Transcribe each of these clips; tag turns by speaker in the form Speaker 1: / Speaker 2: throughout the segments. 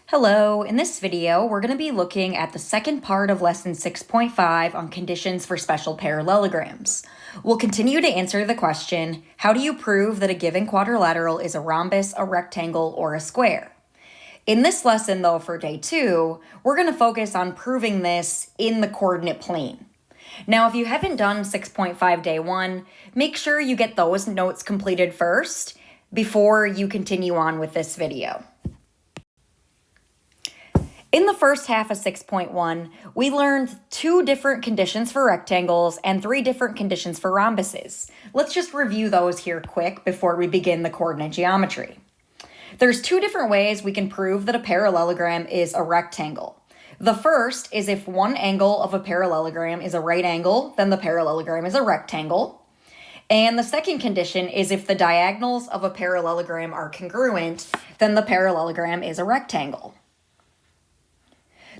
Speaker 1: Hello, in this video, we're going to be looking at the second part of lesson 6.5 on conditions for special parallelograms. We'll continue to answer the question, how do you prove that a given quadrilateral is a rhombus, a rectangle, or a square? In this lesson, though, for day 2, we're going to focus on proving this in the coordinate plane. Now, if you haven't done 6.5 day 1, make sure you get those notes completed first before you continue on with this video. In the first half of 6.1, we learned 2 different conditions for rectangles and 3 different conditions for rhombuses. Let's just review those here quick before we begin the coordinate geometry. There's 2 different ways we can prove that a parallelogram is a rectangle. The first is if one angle of a parallelogram is a right angle, then the parallelogram is a rectangle. And the second condition is if the diagonals of a parallelogram are congruent, then the parallelogram is a rectangle.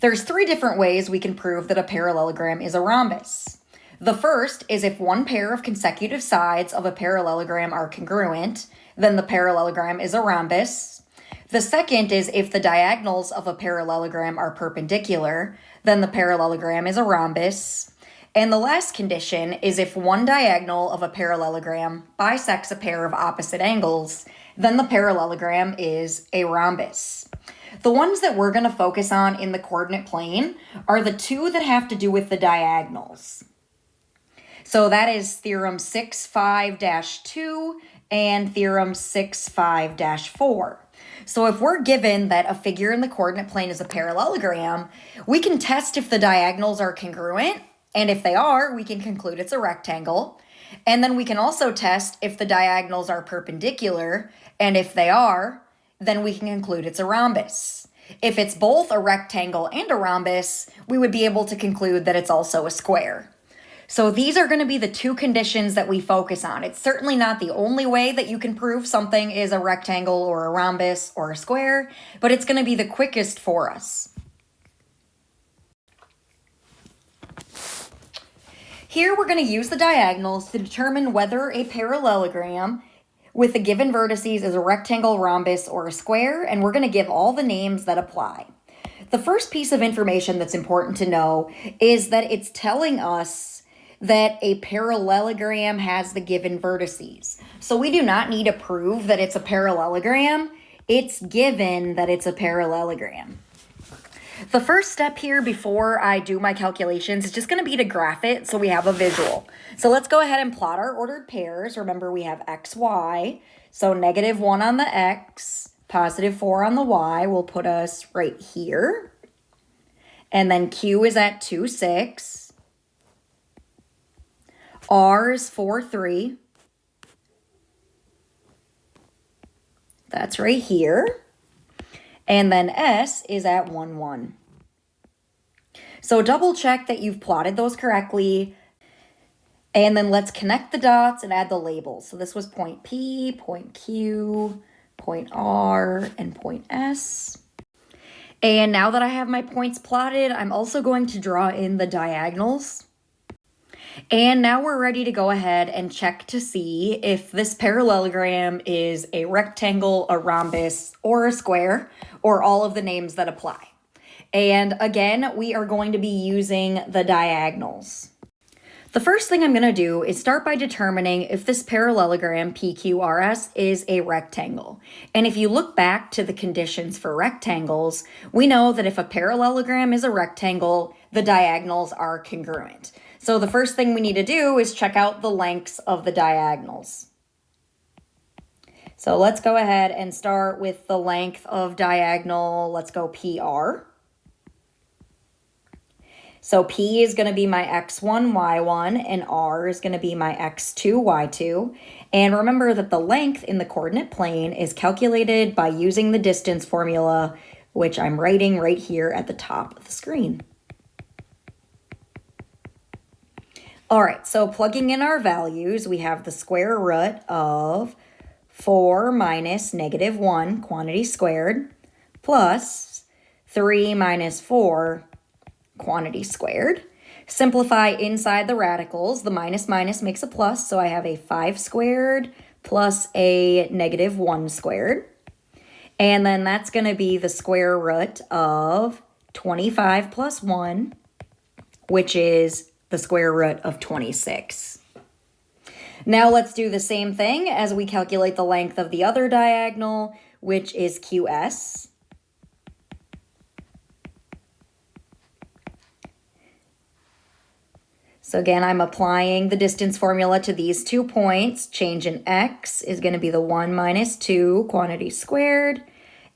Speaker 1: There's 3 different ways we can prove that a parallelogram is a rhombus. The first is if one pair of consecutive sides of a parallelogram are congruent, then the parallelogram is a rhombus. The second is if the diagonals of a parallelogram are perpendicular, then the parallelogram is a rhombus. And the last condition is if one diagonal of a parallelogram bisects a pair of opposite angles, then the parallelogram is a rhombus. The ones that we're going to focus on in the coordinate plane are the 2 that have to do with the diagonals. So that is theorem 6.5-2 and theorem 6.5-4. So if we're given that a figure in the coordinate plane is a parallelogram, we can test if the diagonals are congruent, and if they are, we can conclude it's a rectangle. And then we can also test if the diagonals are perpendicular, and if they are, then we can conclude it's a rhombus. If it's both a rectangle and a rhombus, we would be able to conclude that it's also a square. So these are going to be the 2 conditions that we focus on. It's certainly not the only way that you can prove something is a rectangle or a rhombus or a square, but it's going to be the quickest for us. Here we're going to use the diagonals to determine whether a parallelogram with the given vertices is a rectangle, rhombus, or a square, and we're going to give all the names that apply. The first piece of information that's important to know is that it's telling us that a parallelogram has the given vertices. So we do not need to prove that it's a parallelogram. It's given that it's a parallelogram. The first step here before I do my calculations is just going to be to graph it so we have a visual. So let's go ahead and plot our ordered pairs. Remember, we have x, y. So -1 on the x, +4 on the y will put us right here. And then q is at 2, 6. R is 4, 3. That's right here. And then S is at 1, 1. So double check that you've plotted those correctly. And then let's connect the dots and add the labels. So this was point P, point Q, point R, and point S. And now that I have my points plotted, I'm also going to draw in the diagonals. And now we're ready to go ahead and check to see if this parallelogram is a rectangle, a rhombus, or a square, or all of the names that apply. And again, we are going to be using the diagonals. The first thing I'm going to do is start by determining if this parallelogram PQRS is a rectangle. And if you look back to the conditions for rectangles, we know that if a parallelogram is a rectangle, the diagonals are congruent. So the first thing we need to do is check out the lengths of the diagonals. So let's go ahead and start with the length of diagonal. Let's go PR. So P is going to be my x1, y1, and R is going to be my x2, y2. And remember that the length in the coordinate plane is calculated by using the distance formula, which I'm writing right here at the top of the screen. All right, so plugging in our values, we have the square root of 4 minus -1, quantity squared, plus 3 minus 4, quantity squared. Simplify inside the radicals. The minus makes a plus, so I have a 5 squared plus a -1 squared. And then that's going to be the square root of 25 plus 1, which is the square root of 26. Now let's do the same thing as we calculate the length of the other diagonal, which is QS. So again, I'm applying the distance formula to these 2 points. Change in x is going to be the 1 minus 2 quantity squared.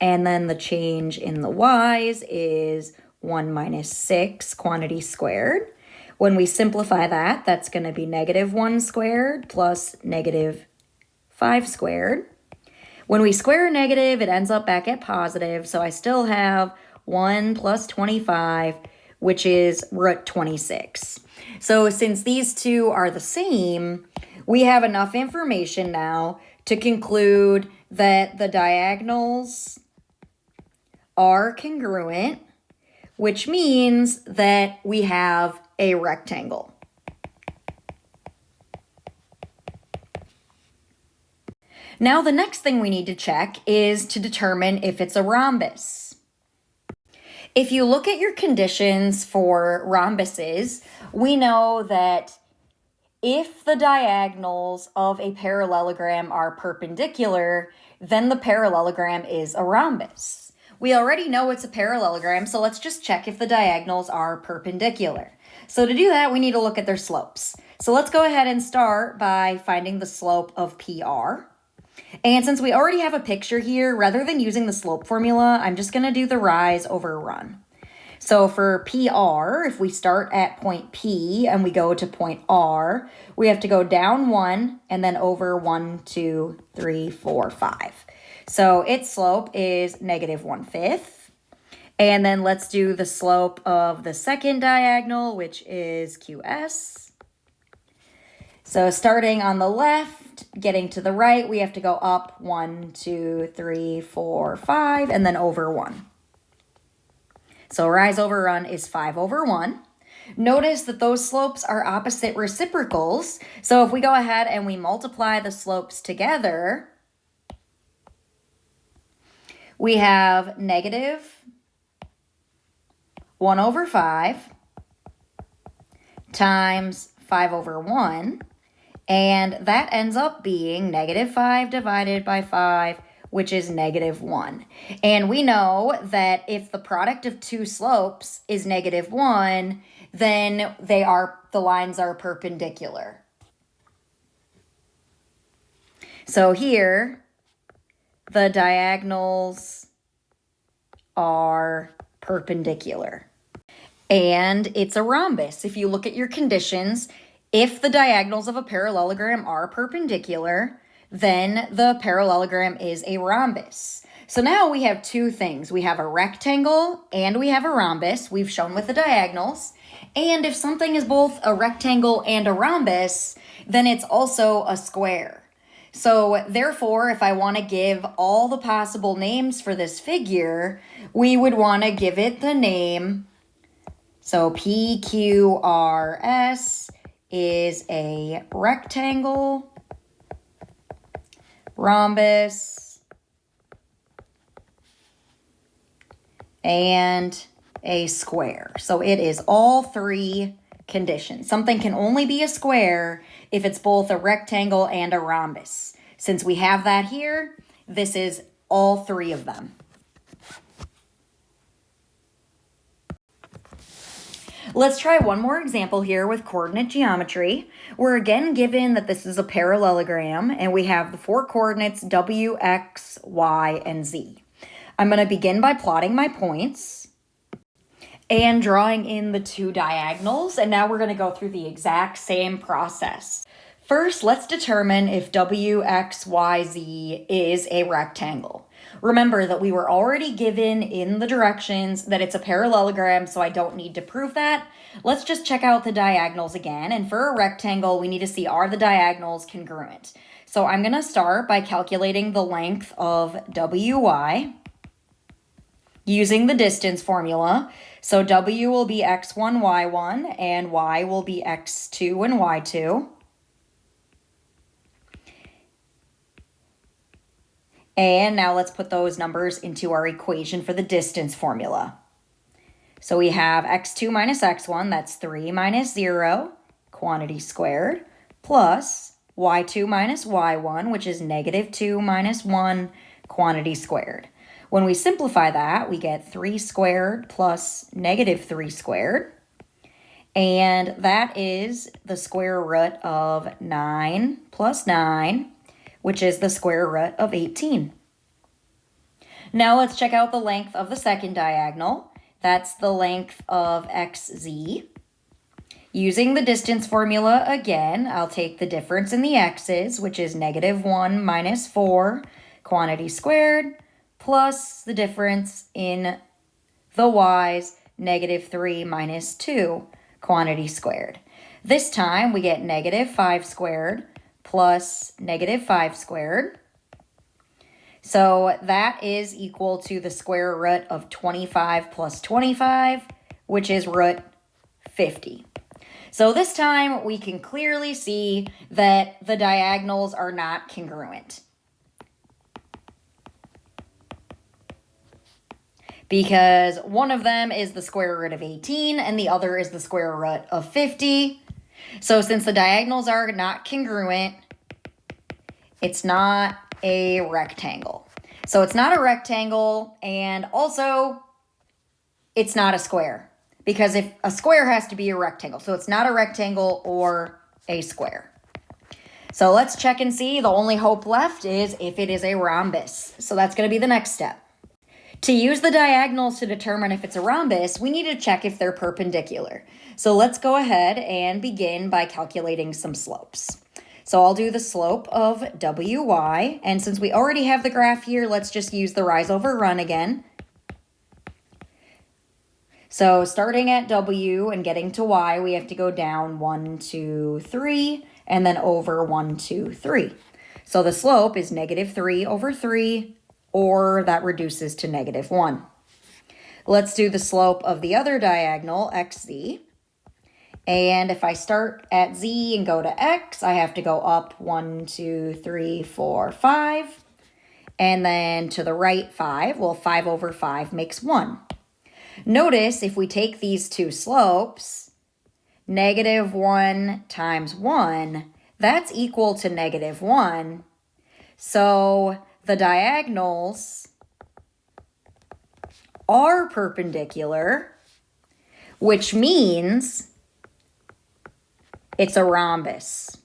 Speaker 1: And then the change in the y's is 1 minus 6 quantity squared. When we simplify that, that's going to be negative 1 squared plus negative 5 squared. When we square a negative, it ends up back at positive. So I still have 1 plus 25, which is root 26. So since these two are the same, we have enough information now to conclude that the diagonals are congruent, which means that we have a rectangle. Now the next thing we need to check is to determine if it's a rhombus. If you look at your conditions for rhombuses, we know that if the diagonals of a parallelogram are perpendicular, then the parallelogram is a rhombus. We already know it's a parallelogram, so let's just check if the diagonals are perpendicular. So to do that, we need to look at their slopes. So let's go ahead and start by finding the slope of PR. And since we already have a picture here, rather than using the slope formula, I'm just going to do the rise over run. So for PR, if we start at point P and we go to point R, we have to go down 1 and then over 1, 2, 3, 4, 5. So its slope is negative 1/5. And then let's do the slope of the second diagonal, which is QS. So starting on the left, getting to the right, we have to go up 1, 2, 3, 4, 5, and then over 1. So rise over run is 5 over 1. Notice that those slopes are opposite reciprocals. So if we go ahead and we multiply the slopes together, we have negative 1 over 5 times 5 over 1. And that ends up being negative 5 divided by 5, which is negative 1. And we know that if the product of two slopes is negative 1, then the lines are perpendicular. So here, the diagonals are perpendicular. And it's a rhombus. If you look at your conditions, if the diagonals of a parallelogram are perpendicular, then the parallelogram is a rhombus. So now we have two things. We have a rectangle and we have a rhombus. We've shown with the diagonals. And if something is both a rectangle and a rhombus, then it's also a square. So therefore, if I want to give all the possible names for this figure, we would want to give it the name. So PQRS is a rectangle, rhombus, and a square. So it is all three conditions. Something can only be a square if it's both a rectangle and a rhombus. Since we have that here, this is all three of them. Let's try one more example here with coordinate geometry. We're again given that this is a parallelogram and we have the four coordinates W, X, Y, and Z. I'm going to begin by plotting my points and drawing in the two diagonals, and now we're going to go through the exact same process. First, let's determine if W, X, Y, Z is a rectangle. Remember that we were already given in the directions that it's a parallelogram, so I don't need to prove that. Let's just check out the diagonals again, and for a rectangle, we need to see are the diagonals congruent. So I'm going to start by calculating the length of WY using the distance formula. So W will be X1, Y1, and Y will be X2 and Y2. And now let's put those numbers into our equation for the distance formula. So we have x2 minus x1, that's 3 minus 0, quantity squared, plus y2 minus y1, which is negative 2 minus 1, quantity squared. When we simplify that, we get 3 squared plus negative 3 squared. And that is the square root of 9 plus 9, which is the square root of 18. Now let's check out the length of the second diagonal. That's the length of xz. Using the distance formula again, I'll take the difference in the x's, which is negative 1 minus 4, quantity squared, plus the difference in the y's, negative 3 minus 2, quantity squared. This time we get negative 5 squared plus negative 5 squared. So that is equal to the square root of 25 plus 25, which is root 50. So this time we can clearly see that the diagonals are not congruent, because one of them is the square root of 18 and the other is the square root of 50. So since the diagonals are not congruent, it's not a rectangle. So it's not a rectangle, and also it's not a square, because if a square has to be a rectangle. So it's not a rectangle or a square. So let's check and see. The only hope left is if it is a rhombus. So that's going to be the next step. To use the diagonals to determine if it's a rhombus, we need to check if they're perpendicular. So let's go ahead and begin by calculating some slopes. So I'll do the slope of wy, and since we already have the graph here, let's just use the rise over run again. So starting at w and getting to y, we have to go down 1, 2, 3, and then over 1, 2, 3. So the slope is negative 3 over 3, or that reduces to negative 1. Let's do the slope of the other diagonal, xz. And if I start at z and go to x, I have to go up 1, 2, 3, 4, 5. And then to the right 5. Well, 5 over 5 makes 1. Notice if we take these two slopes, negative 1 times 1, that's equal to negative 1. So the diagonals are perpendicular, which means it's a rhombus.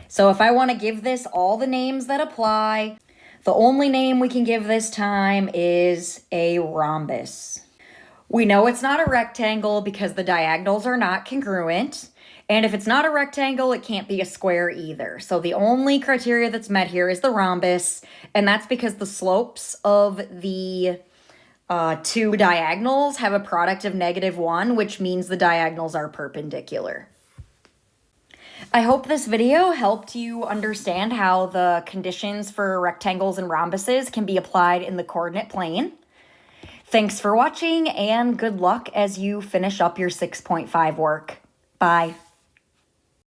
Speaker 1: So if I want to give this all the names that apply, the only name we can give this time is a rhombus. We know it's not a rectangle because the diagonals are not congruent. And if it's not a rectangle, it can't be a square either. So the only criteria that's met here is the rhombus, and that's because the slopes of the two diagonals have a product of negative 1, which means the diagonals are perpendicular. I hope this video helped you understand how the conditions for rectangles and rhombuses can be applied in the coordinate plane. Thanks for watching, and good luck as you finish up your 6.5 work. Bye.